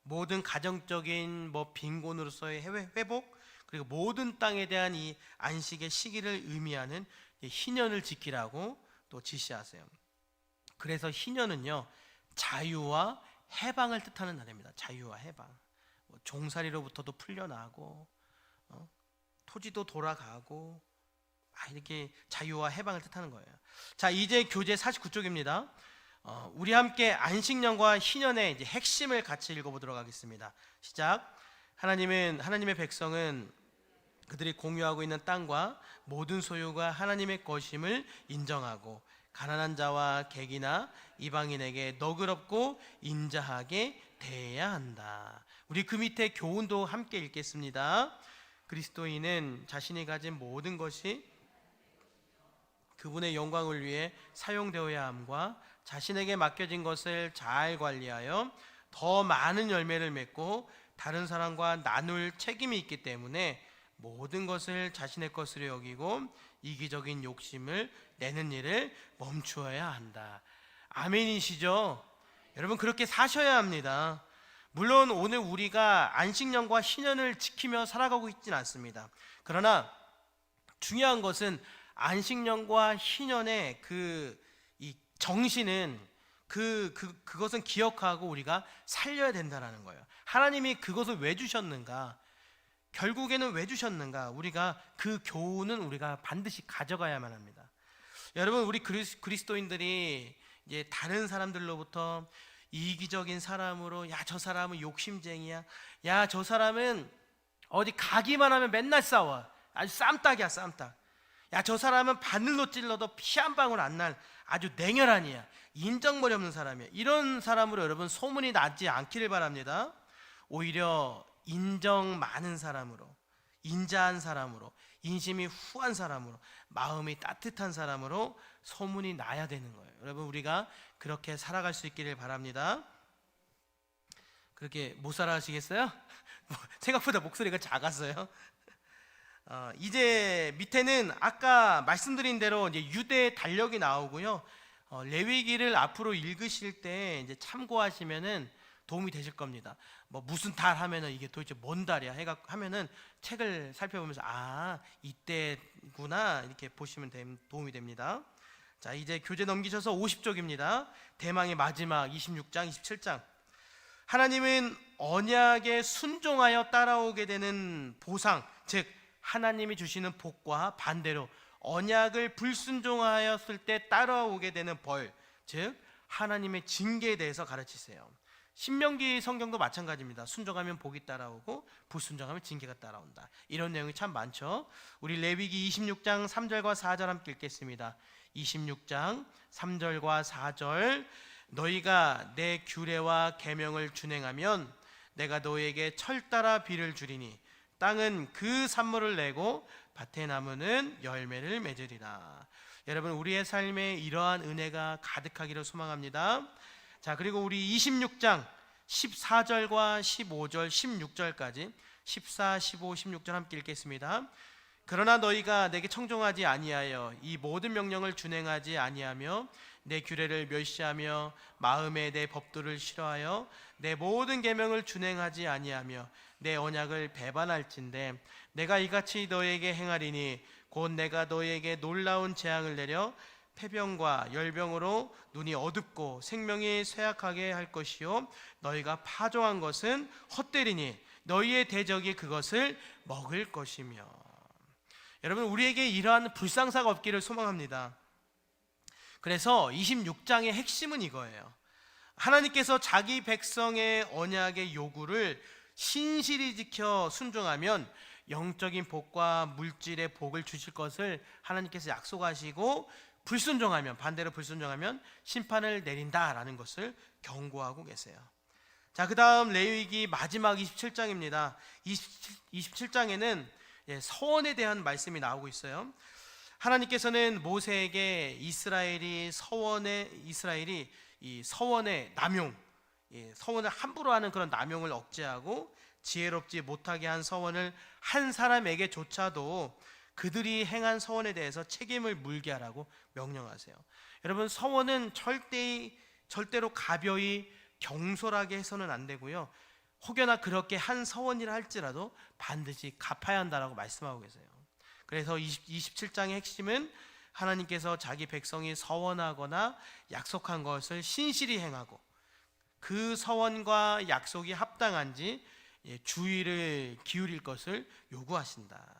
Speaker 1: 모든 가정적인 빈곤으로서의 회복, 그리고 모든 땅에 대한 이 안식의 시기를 의미하는 희년을 지키라고 또 지시하세요. 그래서 희년은요, 자유와 해방을 뜻하는 날입니다. 자유와 해방. 종살이로부터도 풀려나고 토지도 돌아가고 이렇게 자유와 해방을 뜻하는 거예요. 자, 이제 교재 49쪽입니다. 우리 함께 안식년과 희년의 이제 핵심을 같이 읽어보도록 하겠습니다. 시작. 하나님의 백성은 그들이 공유하고 있는 땅과 모든 소유가 하나님의 것임을 인정하고 가난한 자와 객이나 이방인에게 너그럽고 인자하게 대해야 한다. 우리 그 밑에 교훈도 함께 읽겠습니다. 그리스도인은 자신이 가진 모든 것이 그분의 영광을 위해 사용되어야 함과 자신에게 맡겨진 것을 잘 관리하여 더 많은 열매를 맺고 다른 사람과 나눌 책임이 있기 때문에 모든 것을 자신의 것으로 여기고 이기적인 욕심을 내는 일을 멈추어야 한다. 아멘이시죠? 여러분, 그렇게 사셔야 합니다. 물론 오늘 우리가 안식년과 희년을 지키며 살아가고 있지는 않습니다. 그러나 중요한 것은 안식년과 희년의 이 정신은 그것은 기억하고 우리가 살려야 된다는 거예요. 하나님이 그것을 왜 주셨는가? 결국에는 왜 주셨는가? 우리가 그 교훈은 우리가 반드시 가져가야만 합니다. 여러분, 우리 그리스도인들이 이제 다른 사람들로부터 이기적인 사람으로, 야 저 사람은 욕심쟁이야, 야 저 사람은 어디 가기만 하면 맨날 싸워, 아주 쌈딱이야 쌈딱, 야 저 사람은 바늘로 찔러도 피 한 방울 안 날 아주 냉혈한이야, 인정머리 없는 사람이야, 이런 사람으로 여러분 소문이 나지 않기를 바랍니다. 오히려 인정 많은 사람으로, 인자한 사람으로, 인심이 후한 사람으로, 마음이 따뜻한 사람으로 소문이 나야 되는 거예요. 여러분, 우리가 그렇게 살아갈 수 있기를 바랍니다. 그렇게 못 살아가시겠어요? 생각보다 목소리가 작았어요. 이제 밑에는 아까 말씀드린 대로 이제 유대의 달력이 나오고요. 레위기를 앞으로 읽으실 때 이제 참고하시면은 도움이 되실 겁니다. 무슨 달 하면은 이게 도대체 뭔 달이야 하면은 책을 살펴보면서 이때구나 이렇게 보시면 도움이 됩니다. 자, 이제 교재 넘기셔서 50쪽입니다. 대망의 마지막 26장 27장. 하나님은 언약에 순종하여 따라오게 되는 보상, 즉 하나님이 주시는 복과 반대로 언약을 불순종하였을 때 따라오게 되는 벌, 즉 하나님의 징계에 대해서 가르치세요. 신명기 성경도 마찬가지입니다. 순종하면 복이 따라오고 불순종하면 징계가 따라온다. 이런 내용이 참 많죠. 우리 레위기 26장 3절과 4절 함께 읽겠습니다. 26장 3절과 4절. 너희가 내 규례와 계명을 준행하면 내가 너희에게 철따라 비를 주리니 땅은 그 산물을 내고 밭의 나무는 열매를 맺으리라. 여러분, 우리의 삶에 이러한 은혜가 가득하기를 소망합니다. 자, 그리고 우리 26장 14절과 15절 16절까지 14, 15, 16절 함께 읽겠습니다. 그러나 너희가 내게 청종하지 아니하여 이 모든 명령을 준행하지 아니하며 내 규례를 멸시하며 마음에 내 법도를 싫어하여 내 모든 계명을 준행하지 아니하며 내 언약을 배반할진대 내가 이같이 너희에게 행하리니 곧 내가 너희에게 놀라운 재앙을 내려 폐병과 열병으로 눈이 어둡고 생명이 쇠약하게 할 것이요 너희가 파종한 것은 헛되리니 너희의 대적이 그것을 먹을 것이며. 여러분, 우리에게 이러한 불상사가 없기를 소망합니다. 그래서 26장의 핵심은 이거예요. 하나님께서 자기 백성의 언약의 요구를 신실히 지켜 순종하면 영적인 복과 물질의 복을 주실 것을 하나님께서 약속하시고, 불순종하면, 반대로 불순종하면 심판을 내린다라는 것을 경고하고 계세요. 자, 그 다음 레위기 마지막 27장입니다. 27장에는 서원에 대한 말씀이 나오고 있어요. 하나님께서는 모세에게 이스라엘이 이 서원의 남용, 서원을 함부로 하는 그런 남용을 억제하고 지혜롭지 못하게 한 서원을 한 사람에게조차도 그들이 행한 서원에 대해서 책임을 물게 하라고 명령하세요. 여러분, 서원은 절대로 가벼이 경솔하게 해서는 안 되고요, 혹여나 그렇게 한 서원이라 할지라도 반드시 갚아야 한다라고 말씀하고 계세요. 그래서 27장의 핵심은 하나님께서 자기 백성이 서원하거나 약속한 것을 신실히 행하고 그 서원과 약속이 합당한지 주의를 기울일 것을 요구하신다.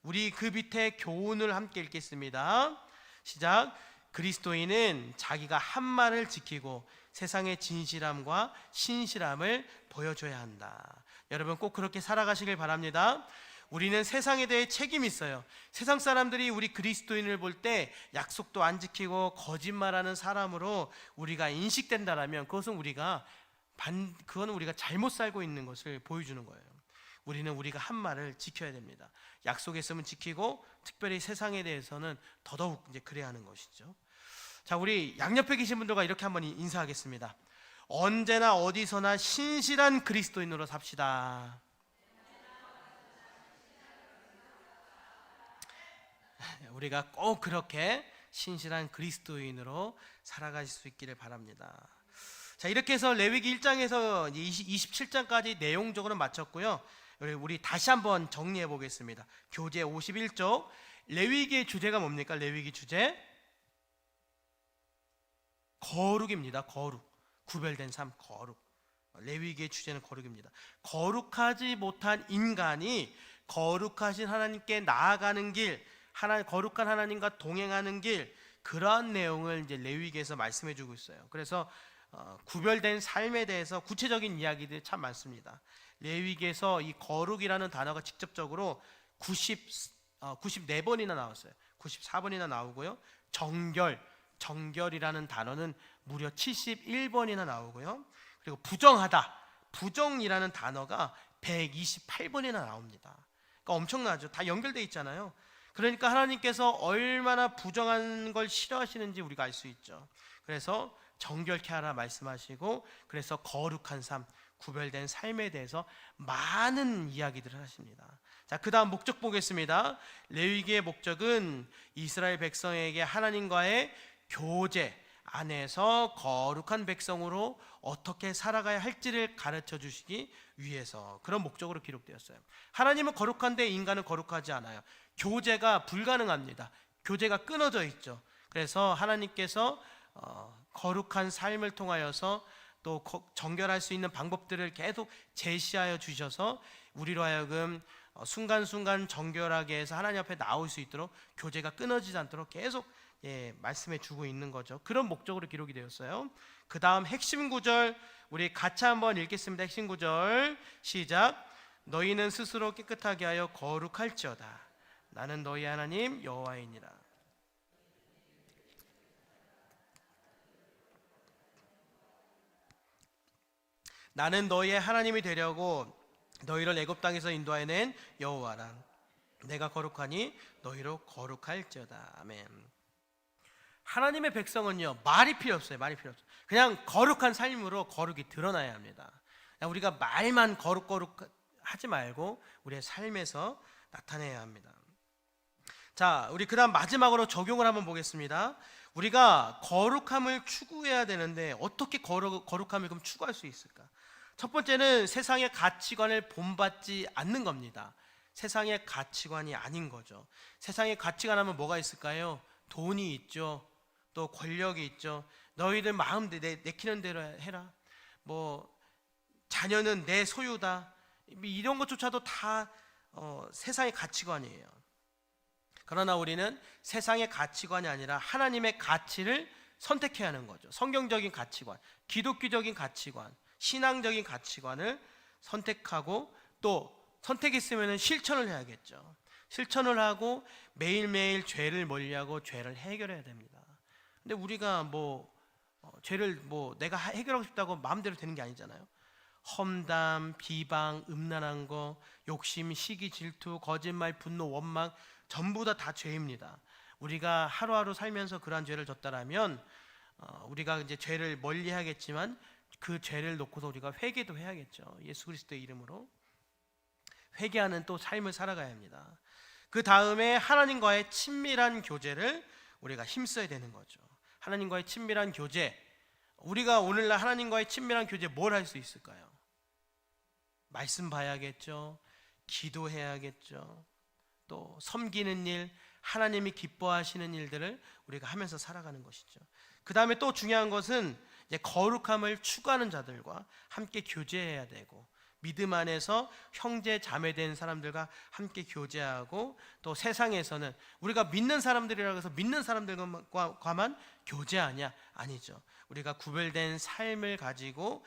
Speaker 1: 우리 그 밑에 교훈을 함께 읽겠습니다. 시작. 그리스도인은 자기가 한 말을 지키고 세상의 진실함과 신실함을 보여줘야 한다. 여러분, 꼭 그렇게 살아가시길 바랍니다. 우리는 세상에 대해 책임이 있어요. 세상 사람들이 우리 그리스도인을 볼 때 약속도 안 지키고 거짓말하는 사람으로 우리가 인식된다라면 그것은 우리가 잘못 살고 있는 것을 보여주는 거예요. 우리는 우리가 한 말을 지켜야 됩니다. 약속했으면 지키고, 특별히 세상에 대해서는 더더욱 그래야 하는 것이죠. 자, 우리 양옆에 계신 분들과 이렇게 한번 인사하겠습니다. 언제나 어디서나 신실한 그리스도인으로 삽시다. 우리가 꼭 그렇게 신실한 그리스도인으로 살아갈 수 있기를 바랍니다. 자, 이렇게 해서 레위기 1장에서 27장까지 내용적으로 마쳤고요. 우리 다시 한번 정리해 보겠습니다. 교재 51쪽. 레위기의 주제가 뭡니까? 레위기 주제 거룩입니다. 거룩. 구별된 삶, 거룩. 레위기의 주제는 거룩입니다. 거룩하지 못한 인간이 거룩하신 하나님께 나아가는 길, 거룩한 하나님과 동행하는 길, 그러한 내용을 이제 레위기에서 말씀해 주고 있어요. 그래서 구별된 삶에 대해서 구체적인 이야기들이 참 많습니다. 레위기에서 이 거룩이라는 단어가 직접적으로 94번이나 나왔어요. 94번이나 나오고요. 정결이라는 단어는 무려 71번이나 나오고요. 그리고 부정이라는 단어가 128번이나 나옵니다. 그러니까 엄청나죠. 다 연결되어 있잖아요. 그러니까 하나님께서 얼마나 부정한 걸 싫어하시는지 우리가 알 수 있죠. 그래서 정결케 하라 말씀하시고, 그래서 거룩한 삶, 구별된 삶에 대해서 많은 이야기들을 하십니다. 자, 그 다음 목적 보겠습니다. 레위기의 목적은 이스라엘 백성에게 하나님과의 교제 안에서 거룩한 백성으로 어떻게 살아가야 할지를 가르쳐 주시기 위해서, 그런 목적으로 기록되었어요. 하나님은 거룩한데 인간은 거룩하지 않아요. 교제가 불가능합니다. 교제가 끊어져 있죠. 그래서 하나님께서 거룩한 삶을 통하여서 또 정결할 수 있는 방법들을 계속 제시하여 주셔서 우리로 하여금 순간순간 정결하게 해서 하나님 앞에 나올 수 있도록, 교제가 끊어지지 않도록 계속 말씀해 주고 있는 거죠. 그런 목적으로 기록이 되었어요. 그 다음 핵심 구절 우리 같이 한번 읽겠습니다. 핵심 구절 시작. 너희는 스스로 깨끗하게 하여 거룩할지어다. 나는 너희 하나님 여호와이니라. 나는 너희의 하나님이 되려고 너희를 애굽 땅에서 인도하여낸 여호와라. 내가 거룩하니 너희로 거룩할지어다. 아멘. 하나님의 백성은요, 말이 필요 없어요. 말이 필요 없어요. 그냥 거룩한 삶으로 거룩이 드러나야 합니다. 우리가 말만 거룩 하지 말고 우리의 삶에서 나타내야 합니다. 자, 우리 그다음 마지막으로 적용을 한번 보겠습니다. 우리가 거룩함을 추구해야 되는데 어떻게 거룩함을 그럼 추구할 수 있을까? 첫 번째는 세상의 가치관을 본받지 않는 겁니다. 세상의 가치관이 아닌 거죠. 세상의 가치관 하면 뭐가 있을까요? 돈이 있죠. 또 권력이 있죠. 너희들 마음대로 내키는 대로 해라. 뭐 자녀는 내 소유다. 이런 것조차도 다 세상의 가치관이에요. 그러나 우리는 세상의 가치관이 아니라 하나님의 가치를 선택해야 하는 거죠. 성경적인 가치관, 기독교적인 가치관, 신앙적인 가치관을 선택하고 또 선택했으면 실천을 해야겠죠. 실천을 하고 매일매일 죄를 멀리하고 죄를 해결해야 됩니다. 근데 우리가 죄를 내가 해결하고 싶다고 마음대로 되는 게 아니잖아요. 험담, 비방, 음란한 거, 욕심, 시기, 질투, 거짓말, 분노, 원망 전부 다 죄입니다. 우리가 하루하루 살면서 그러한 죄를 졌다라면 우리가 이제 죄를 멀리하겠지만 그 죄를 놓고서 우리가 회개도 해야겠죠. 예수 그리스도의 이름으로 회개하는 또 삶을 살아가야 합니다. 그 다음에 하나님과의 친밀한 교제를 우리가 힘써야 되는 거죠. 하나님과의 친밀한 교제, 우리가 오늘날 하나님과의 친밀한 교제 뭘 할 수 있을까요? 말씀 봐야겠죠. 기도해야겠죠. 또 섬기는 일, 하나님이 기뻐하시는 일들을 우리가 하면서 살아가는 것이죠. 그 다음에 또 중요한 것은 이제 거룩함을 추구하는 자들과 함께 교제해야 되고, 믿음 안에서 형제 자매된 사람들과 함께 교제하고, 또 세상에서는 우리가 믿는 사람들이라고 해서 믿는 사람들과만 교제하냐? 아니죠. 우리가 구별된 삶을 가지고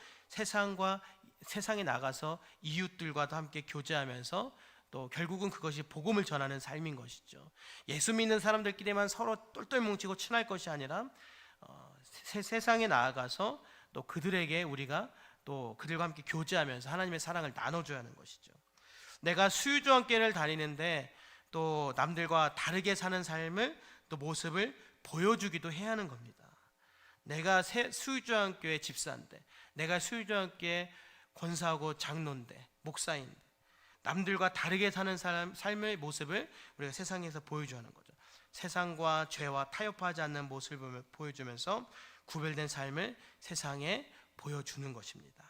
Speaker 1: 세상에 나가서 이웃들과도 함께 교제하면서 또 결국은 그것이 복음을 전하는 삶인 것이죠. 예수 믿는 사람들끼리만 서로 똘똘 뭉치고 친할 것이 아니라 세상에 나아가서 또 그들에게 우리가 또 그들과 함께 교제하면서 하나님의 사랑을 나눠줘야 하는 것이죠. 내가 수유주안교회를 다니는데 또 남들과 다르게 사는 삶을 또 모습을 보여주기도 해야 하는 겁니다. 내가 수유주안교회 집사인데, 내가 수유주안교회 권사하고 장로인데, 목사인데, 남들과 다르게 사는 삶의 모습을 우리가 세상에서 보여줘야 하는 거죠. 세상과 죄와 타협하지 않는 모습을 보여주면서 구별된 삶을 세상에 보여주는 것입니다.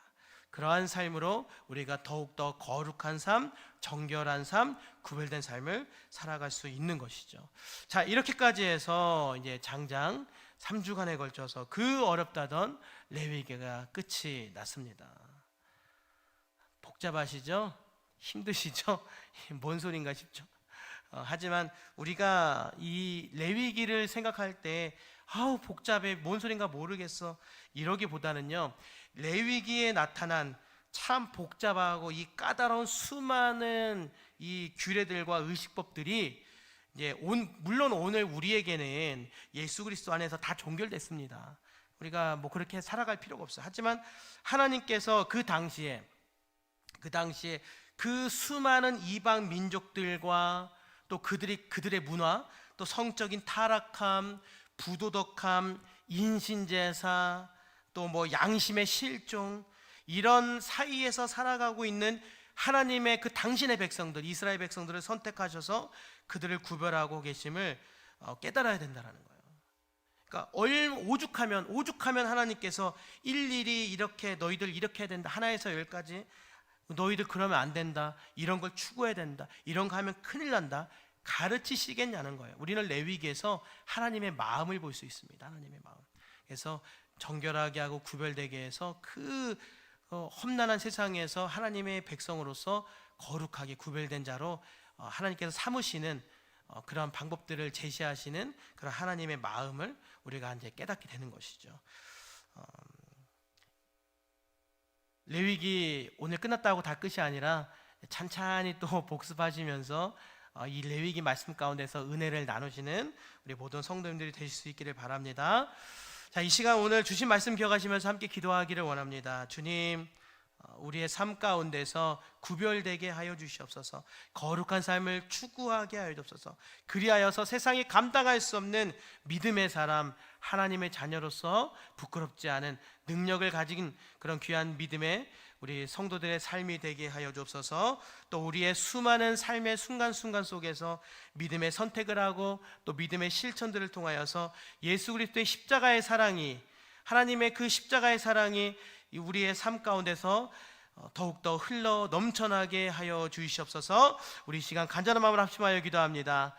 Speaker 1: 그러한 삶으로 우리가 더욱더 거룩한 삶, 정결한 삶, 구별된 삶을 살아갈 수 있는 것이죠. 자, 이렇게까지 해서 이제 장장 3주간에 걸쳐서 그 어렵다던 레위기가 끝이 났습니다. 복잡하시죠? 힘드시죠? 뭔 소린가 싶죠? 하지만 우리가 이 레위기를 생각할 때 복잡해, 뭔 소린가 모르겠어, 이러기보다는요, 레위기에 나타난 참 복잡하고 이 까다로운 수많은 이 규례들과 의식법들이 이제 물론 오늘 우리에게는 예수 그리스도 안에서 다 종결됐습니다. 우리가 그렇게 살아갈 필요가 없어요. 하지만 하나님께서 그 당시에 그 수많은 이방 민족들과 또 그들의 문화, 또 성적인 타락함, 부도덕함, 인신제사, 또 양심의 실종, 이런 사이에서 살아가고 있는 하나님의 그 당신의 백성들, 이스라엘 백성들을 선택하셔서 그들을 구별하고 계심을 깨달아야 된다는 거예요. 그러니까 오죽하면 하나님께서 일일이 이렇게 너희들 이렇게 해야 된다, 하나에서 열까지 너희들 그러면 안 된다, 이런 걸 추구해야 된다, 이런 거 하면 큰일 난다, 가르치시겠냐는 거예요. 우리는 레위기에서 하나님의 마음을 볼 수 있습니다. 하나님의 마음. 그래서 정결하게 하고 구별되게 해서 그 험난한 세상에서 하나님의 백성으로서 거룩하게 구별된 자로 하나님께서 삼으시는 그런 방법들을 제시하시는 그런 하나님의 마음을 우리가 이제 깨닫게 되는 것이죠. 레위기 오늘 끝났다고 다 끝이 아니라 찬찬히 또 복습하시면서 이 레위기 말씀 가운데서 은혜를 나누시는 우리 모든 성도님들이 되실 수 있기를 바랍니다. 자, 이 시간 오늘 주신 말씀 기억하시면서 함께 기도하기를 원합니다. 주님, 우리의 삶 가운데서 구별되게 하여 주시옵소서. 거룩한 삶을 추구하게 하여 주옵소서. 그리하여서 세상이 감당할 수 없는 믿음의 사람, 하나님의 자녀로서 부끄럽지 않은 능력을 가진 그런 귀한 믿음의 우리 성도들의 삶이 되게 하여 주옵소서. 또 우리의 수많은 삶의 순간순간 속에서 믿음의 선택을 하고 또 믿음의 실천들을 통하여서 예수 그리스도의 십자가의 사랑이, 하나님의 그 십자가의 사랑이 우리의 삶 가운데서 더욱더 흘러 넘쳐나게 하여 주시옵소서. 우리 시간 간절한 마음으로 합심하여 기도합니다.